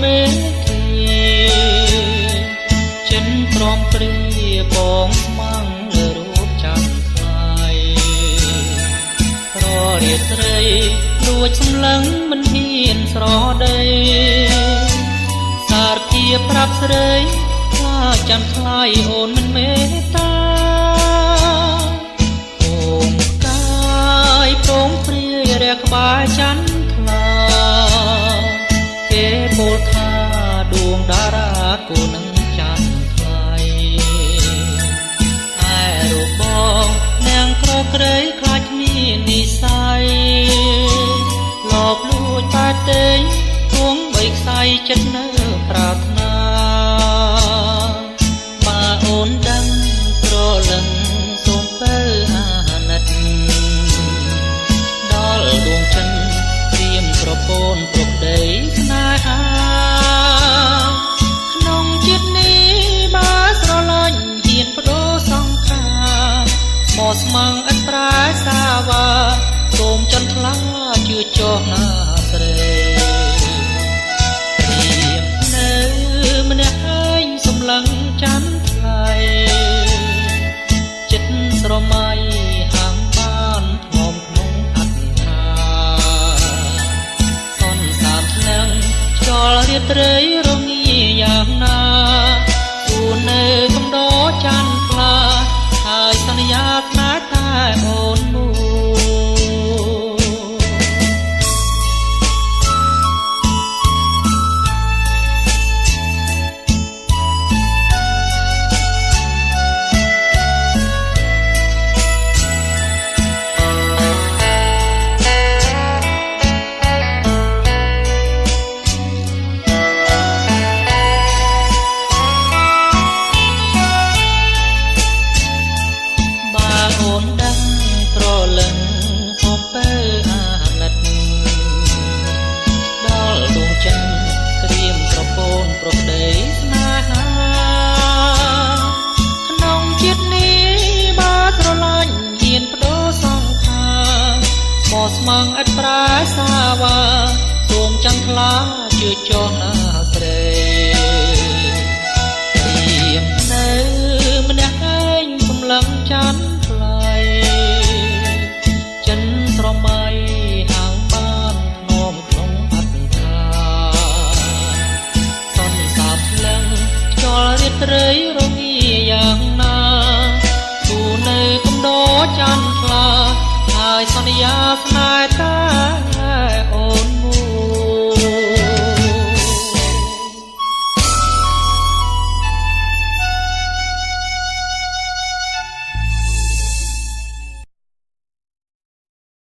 មេធាចិនព្រមព្រៀបងស្មាំងលើរូបច័ន្ទថ្លៃប្ររាត្រីលួចសម្លឹងមិនហ៊ានស្រដីសារភាពប្រាប់ស្រីថាច័ន្ទថ្លៃអូនមិនមេត្តាអូនកាយព្រមព្រៀរះក្បាលច័ន្ទថ្លាគេពោលថាដួងតារាគូនឹងច័ន្ទថ្លៃឯរូបបងនាងក្រក្រៃខ្លាចគ្មាននិស្ស័យលបលួចតែទេងគង់បីខ្សែចិត្តនៅប្រាថ្នាបើអូនដឹងត្រលឹងសូមពើអាណិតដល់ដួងចិនត្រៀមប្រពន្ធប្រប្តីស្នេហាក្នុងចិត្តនេះបើស្រឡាញ់ហ៊ានបដូរសង្ខារមកស្មឹងឥតប្រែសាវ៉ាសូមចន្ទថ្លាជឿចោះណាស្រីនៅម្នាក់ឯងសម្លឹងច័ន្ទថ្លៃចិត្តស្រមៃហាងបានថ្នមក្នុងអត្តថាសនសាមថ្នឹងខ្យល់រាត្រីរងាយ៉ាងណាគូនៅកំដរច័ន្ទថ្លាហើយសន្យាស្នេហ៍តែអូនមួយអូនដឹងត្រលឹងសូមពើអាណិតដល់ដួងចិនត្រៀមប្រពន្ធប្រប្តីស្នេហាក្នុងជាតិនេះបើស្រឡាញ់ហ៊ានបដូរសង្ខារមកស្មឹងឥតប្រែសាវ៉ាសូមច័ន្ទថ្លាជឿចោះណាស្រីត្រៀមនៅម្នាក់ឯងសម្លឹងច័ន្ទចិនស្រមៃហាងបានថ្នមក្នុងអត្តថាសនសាបថ្លឹងខ្យល់រាត្រីរងាយ៉ាងណាគូនៅកំដរច័ន្ទថ្លាហើយសន្យាស្នេហ៍តែ